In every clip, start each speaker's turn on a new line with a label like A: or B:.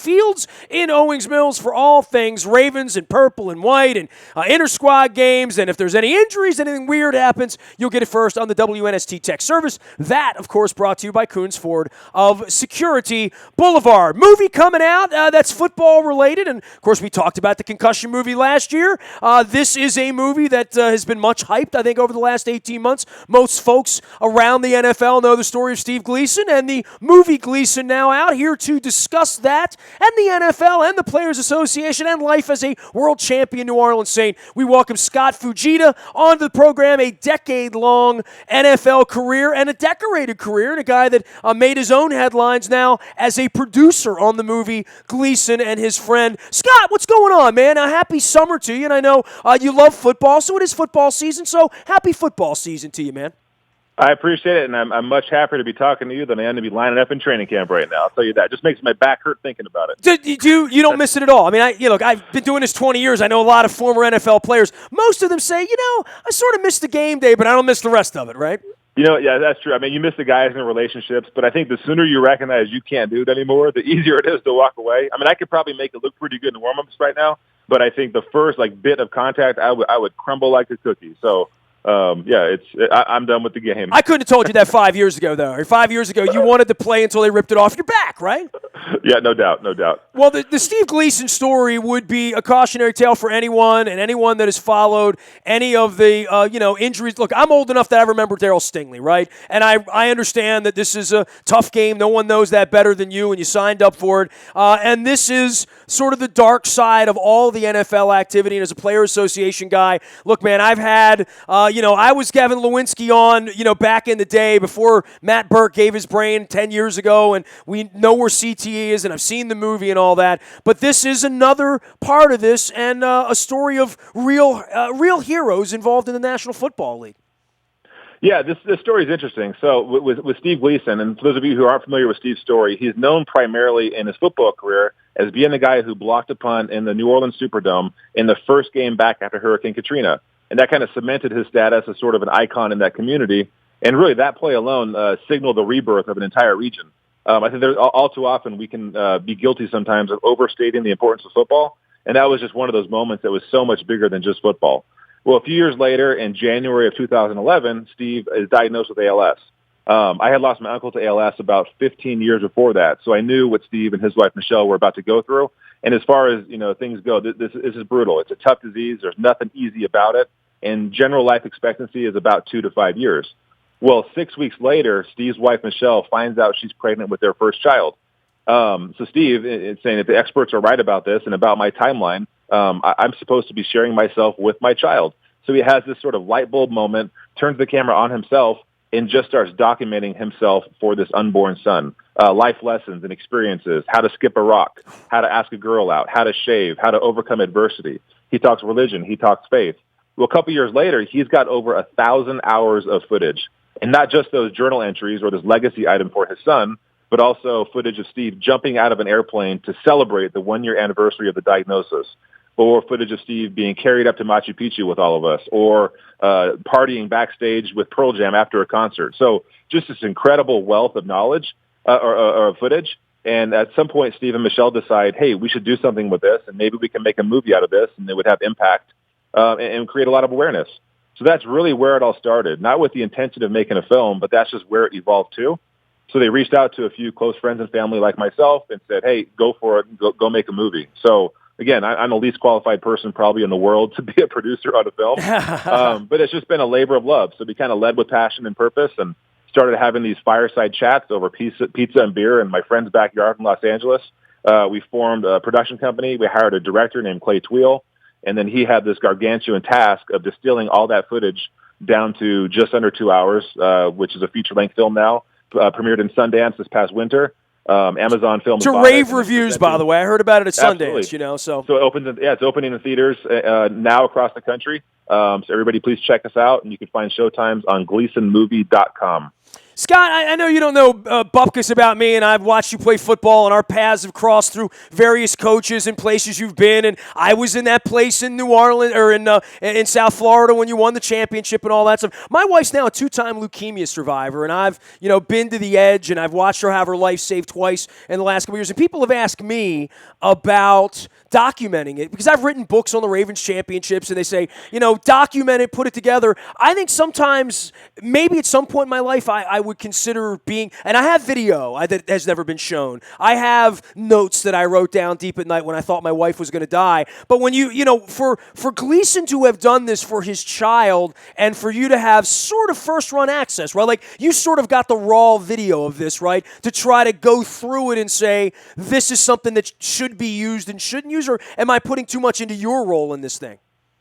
A: Fields in Owings Mills for all things Ravens and purple and white and inter-squad games. And if there's any injuries, anything weird happens, you'll get it first on the WNST text service. That, of course, brought to you by Coons Ford of Security Boulevard. Movie coming out that's football related. And, of course, we talked about the concussion movie last year. This is a movie that has been much hyped, I think, over the last 18 months. Most folks around the NFL know the story of Steve Gleason, and the movie Gleason now out here to discuss that and the NFL and the Players Association and life as a world champion New Orleans Saint. We welcome Scott Fujita onto the program, a decade-long NFL career and a decorated career, and a guy that made his own headlines now as a producer on the movie Gleason and his friend. Scott, what's going on, man? A happy summer to you, and I know you love football, so it is football season, so happy football season to you, man.
B: I appreciate it, and I'm much happier to be talking to you than I am to be lining up in training camp right now. I'll tell you that. It just makes my back hurt thinking about it.
A: You don't miss it at all. I mean, look, I've been doing this 20 years. I know a lot of former NFL players. Most of them say, I sort of miss the game day, but I don't miss the rest of it, right?
B: Yeah, that's true. I mean, you miss the guys in relationships, but I think the sooner you recognize you can't do it anymore, the easier it is to walk away. I mean, I could probably make it look pretty good in warm-ups right now, but I think the first bit of contact, I would crumble like a cookie. So. I'm done with the game.
A: I couldn't have told you that 5 years ago, though. 5 years ago, you wanted to play until they ripped it off your back, right?
B: Yeah, no doubt.
A: Well, the Steve Gleason story would be a cautionary tale for anyone that has followed any of the, injuries. Look, I'm old enough that I remember Darryl Stingley, right? And I understand that this is a tough game. No one knows that better than you, and you signed up for it. And this is sort of the dark side of all the NFL activity. And as a player association guy, look, man, I've had, I was Kevin Lewinsky on, back in the day before Matt Burke gave his brain 10 years ago, and we know where CTE is, and I've seen the movie and all that. But this is another part of this, and a story of real heroes involved in the National Football League.
B: Yeah, this story is interesting. So with Steve Gleason, and for those of you who aren't familiar with Steve's story, he's known primarily in his football career as being the guy who blocked a punt in the New Orleans Superdome in the first game back after Hurricane Katrina. And that kind of cemented his status as sort of an icon in that community. And really, that play alone signaled the rebirth of an entire region. I think all too often we can be guilty sometimes of overstating the importance of football. And that was just one of those moments that was so much bigger than just football. Well, a few years later, in January of 2011, Steve is diagnosed with ALS. I had lost my uncle to ALS about 15 years before that, so I knew what Steve and his wife Michelle were about to go through. And as far as things go, this is brutal. It's a tough disease. There's nothing easy about it, and general life expectancy is about 2 to 5 years. Well, 6 weeks later, Steve's wife Michelle finds out she's pregnant with their first child. So Steve is saying, if the experts are right about this and about my timeline, I'm supposed to be sharing myself with my child. So he has this sort of light bulb moment, turns the camera on himself, and just starts documenting himself for this unborn son. Life lessons and experiences, how to skip a rock, how to ask a girl out, how to shave, how to overcome adversity. He talks religion. He talks faith. Well, a couple years later, he's got over 1,000 hours of footage. And not just those journal entries or this legacy item for his son, but also footage of Steve jumping out of an airplane to celebrate the 1-year anniversary of the diagnosis, or footage of Steve being carried up to Machu Picchu with all of us, or partying backstage with Pearl Jam after a concert. So just this incredible wealth of knowledge or footage. And at some point, Steve and Michelle decide, hey, we should do something with this, and maybe we can make a movie out of this, and it would have impact and create a lot of awareness. So that's really where it all started, not with the intention of making a film, but that's just where it evolved to. So they reached out to a few close friends and family like myself and said, hey, go for it, go make a movie. So again, I'm the least qualified person probably in the world to be a producer on a film, but it's just been a labor of love. So we kind of led with passion and purpose and started having these fireside chats over pizza and beer in my friend's backyard in Los Angeles. We formed a production company. We hired a director named Clay Tweel, and then he had this gargantuan task of distilling all that footage down to just under 2 hours, which is a feature-length film now, premiered in Sundance this past winter. Amazon Film.
A: To rave reviews, by the way. I heard about it at Sundance.
B: Absolutely.
A: So
B: it opens. It's opening in theaters now across the country. So everybody, please check us out, and you can find showtimes on GleasonMovie.com.
A: Scott, I know you don't know bupkis about me, and I've watched you play football, and our paths have crossed through various coaches and places you've been. And I was in that place in New Orleans or in South Florida when you won the championship and all that stuff. My wife's now a 2-time leukemia survivor, and I've been to the edge, and I've watched her have her life saved twice in the last couple years. And people have asked me about documenting it because I've written books on the Ravens championships, and they say, document it, put it together. I think sometimes, maybe at some point in my life, I would consider being, and I have video that has never been shown. I have notes that I wrote down deep at night when I thought my wife was going to die. But when for Gleason to have done this for his child, and for you to have sort of first run access, right? Like you sort of got the raw video of this, right? To try to go through it and say, this is something that should be used and shouldn't use, or am I putting too much into your role in this thing?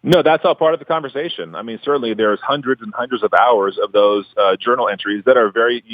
B: No, that's all part of the conversation. I mean, certainly there's hundreds and hundreds of hours of those journal entries that are very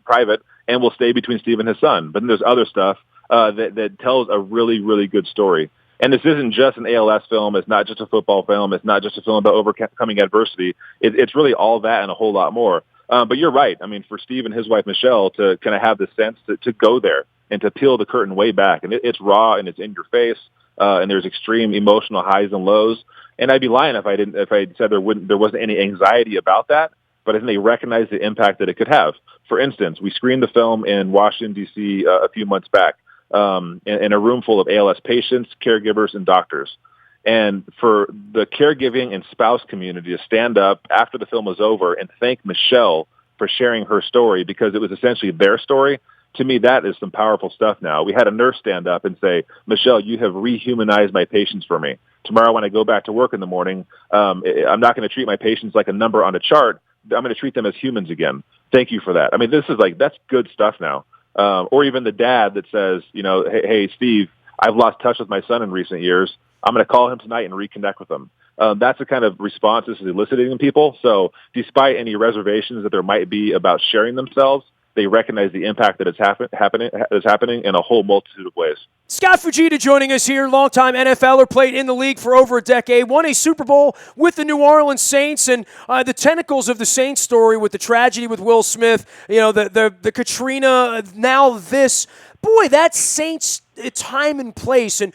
B: private and will stay between Steve and his son. But then there's other stuff that tells a really, really good story. And this isn't just an ALS film. It's not just a football film. It's not just a film about overcoming adversity. It's really all that and a whole lot more. But you're right. I mean, for Steve and his wife, Michelle, to kind of have the sense to go there and to peel the curtain way back. And it's raw and it's in your face. And there's extreme emotional highs and lows. And I'd be lying if I said there wasn't any anxiety about that. But I think they recognized the impact that it could have. For instance, we screened the film in Washington, D.C. A few months back in a room full of ALS patients, caregivers, and doctors. And for the caregiving and spouse community to stand up after the film was over and thank Michelle for sharing her story because it was essentially their story, to me, that is some powerful stuff now. We had a nurse stand up and say, Michelle, you have rehumanized my patients for me. Tomorrow when I go back to work in the morning, I'm not going to treat my patients like a number on a chart. I'm going to treat them as humans again. Thank you for that. I mean, this is that's good stuff now. Or even the dad that says, hey, Steve, I've lost touch with my son in recent years. I'm going to call him tonight and reconnect with him. That's the kind of response this is eliciting in people. So despite any reservations that there might be about sharing themselves, they recognize the impact that is happening in a whole multitude of ways.
A: Scott Fujita joining us here, longtime NFLer, played in the league for over a decade, won a Super Bowl with the New Orleans Saints, and the tentacles of the Saints story with the tragedy with Will Smith, the Katrina, now this. Boy, that Saints time and place, and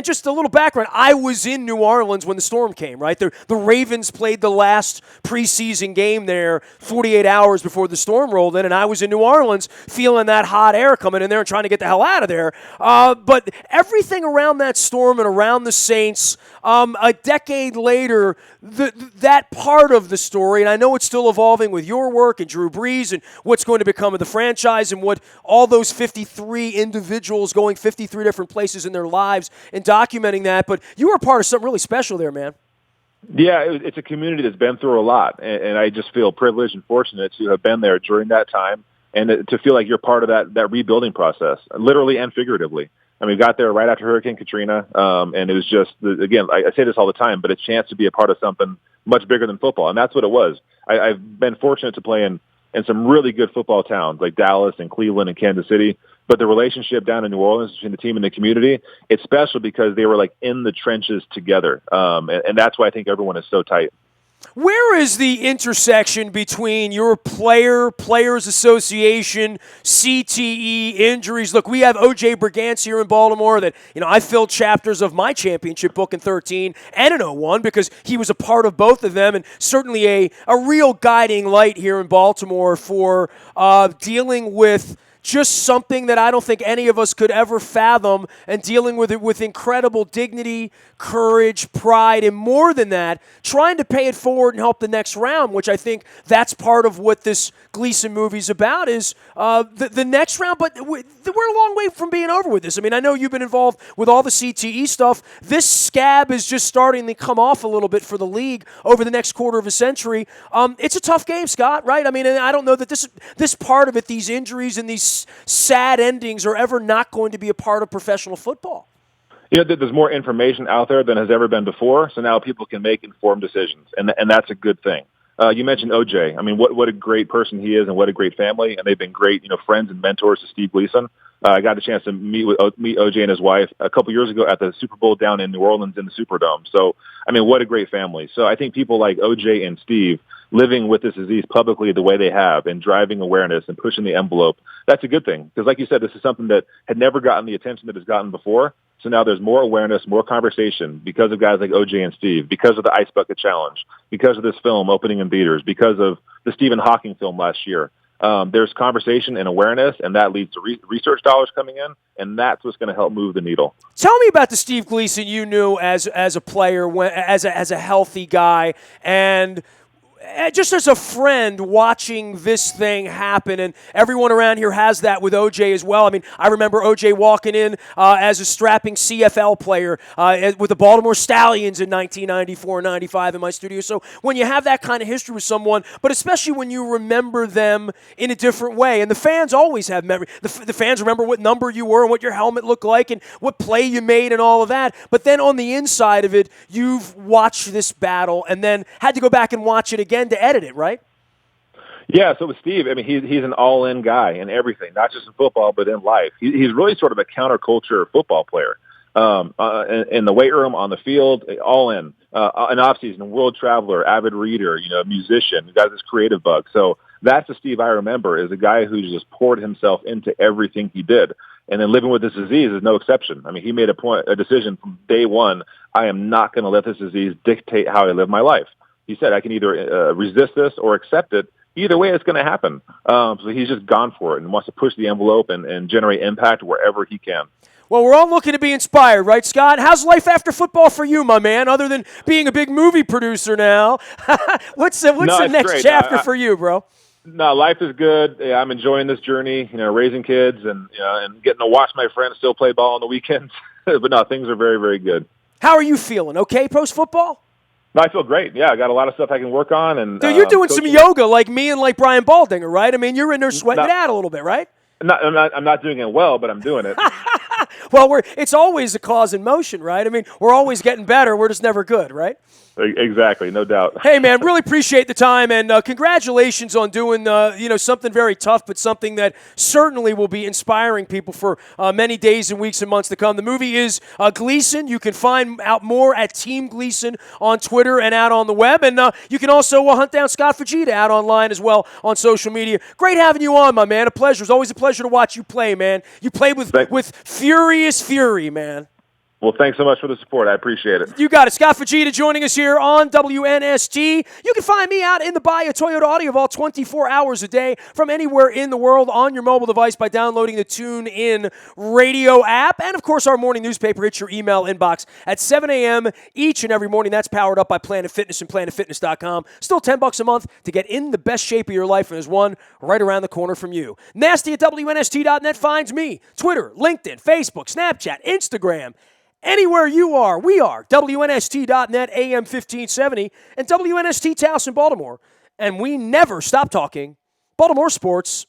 A: just a little background. I was in New Orleans when the storm came, right? The Ravens played the last preseason game there 48 hours before the storm rolled in, and I was in New Orleans feeling that hot air coming in there and trying to get the hell out of there. But everything around that storm and around the Saints, a decade later, that part of the story, and I know it's still evolving with your work and Drew Brees and what's going to become of the franchise and what all those 53 individuals going 53 different places in their lives and documenting that. But you were a part of something really special there, man.
B: Yeah, it's a community that's been through a lot, and I just feel privileged and fortunate to have been there during that time and to feel like you're part of that rebuilding process, literally and figuratively. I mean, we got there right after Hurricane Katrina, and it was just, again, I say this all the time, but a chance to be a part of something much bigger than football, and that's what it was. I've been fortunate to play in some really good football towns like Dallas and Cleveland and Kansas City, but the relationship down in New Orleans between the team and the community, it's special because they were in the trenches together, and that's why I think everyone is so tight.
A: Where is the intersection between your Players Association, CTE, injuries? Look, we have O.J. Brigance here in Baltimore that, I filled chapters of my championship book in 13 and in 01 because he was a part of both of them, and certainly a real guiding light here in Baltimore for dealing with just something that I don't think any of us could ever fathom, and dealing with it with incredible dignity, courage, pride, and more than that, trying to pay it forward and help the next round, which I think that's part of what this Gleason movie's about, is the next round. But we're a long way from being over with this. I mean, I know you've been involved with all the CTE stuff. This scab is just starting to come off a little bit for the league over the next quarter of a century. It's a tough game, Scott, right? I mean, and I don't know that this part of it, these injuries and these sad endings, are ever not going to be a part of professional football.
B: There's more information out there than has ever been before, so now people can make informed decisions, and that's a good thing. You mentioned OJ. I mean, what a great person he is, and what a great family, and they've been great, friends and mentors to Steve Gleason. I got a chance to meet OJ and his wife a couple years ago at the Super Bowl down in New Orleans in the Superdome. So, I mean, what a great family. So I think people like OJ and Steve, living with this disease publicly the way they have and driving awareness and pushing the envelope, that's a good thing. Because like you said, this is something that had never gotten the attention that it's gotten before. So now there's more awareness, more conversation because of guys like OJ and Steve, because of the Ice Bucket Challenge, because of this film opening in theaters, because of the Stephen Hawking film last year. There's conversation and awareness, and that leads to research dollars coming in, and that's what's going to help move the needle.
A: Tell me about the Steve Gleason you knew as a player, as a healthy guy, and just as a friend watching this thing happen, and everyone around here has that with OJ as well. I mean, I remember OJ walking in as a strapping CFL player with the Baltimore Stallions in 1994-95 in my studio. So when you have that kind of history with someone, but especially when you remember them in a different way, and the fans always have memory. The fans remember what number you were and what your helmet looked like and what play you made and all of that. But then on the inside of it, you've watched this battle and then had to go back and watch it again to edit it, right?
B: Yeah, so with Steve, I mean, he's an all-in guy in everything, not just in football, but in life. He's really sort of a counterculture football player. In the weight room, on the field, all in. An off-season, world traveler, avid reader, musician, got this creative bug. So that's the Steve I remember, is a guy who just poured himself into everything he did. And then living with this disease is no exception. I mean, he made a decision from day one, I am not going to let this disease dictate how I live my life. He said, I can either resist this or accept it. Either way, it's going to happen. So he's just gone for it and wants to push the envelope and generate impact wherever he can.
A: Well, we're all looking to be inspired, right, Scott? How's life after football for you, my man, other than being a big movie producer now? what's the next
B: great.
A: chapter for you, bro?
B: No, life is good. Yeah, I'm enjoying this journey, raising kids and getting to watch my friends still play ball on the weekends. But no, things are very, very good.
A: How are you feeling? Okay, post-football?
B: No, I feel great. Yeah, I got a lot of stuff I can work on. And
A: dude, you're doing some yoga like me and like Brian Baldinger, right? I mean, you're in there sweating it out a little bit, right?
B: I'm not doing it well, but I'm doing it.
A: Well, it's always a cause in motion, right? I mean, we're always getting better. We're just never good, right?
B: Exactly, no doubt.
A: Hey, man, really appreciate the time, and congratulations on doing something very tough, but something that certainly will be inspiring people for many days and weeks and months to come. The movie is Gleason. You can find out more at Team Gleason on Twitter and out on the web, and you can also hunt down Scott Fujita out online as well on social media. Great having you on, my man. A pleasure. It's always a pleasure to watch you play, man. You play with furious fury, man.
B: Well, thanks so much for the support. I appreciate it.
A: You got it. Scott Fujita joining us here on WNST. You can find me out in the Bayou Toyota Audio Vault 24 hours a day from anywhere in the world on your mobile device by downloading the TuneIn radio app. And, of course, our morning newspaper hits your email inbox at 7 a.m. each and every morning. That's powered up by Planet Fitness and PlanetFitness.com. Still $10 a month to get in the best shape of your life, and there's one right around the corner from you. Nasty at WNST.net finds me. Twitter, LinkedIn, Facebook, Snapchat, Instagram. Anywhere you are, we are. WNST.net, AM 1570, and WNST Towson, Baltimore. And we never stop talking Baltimore sports.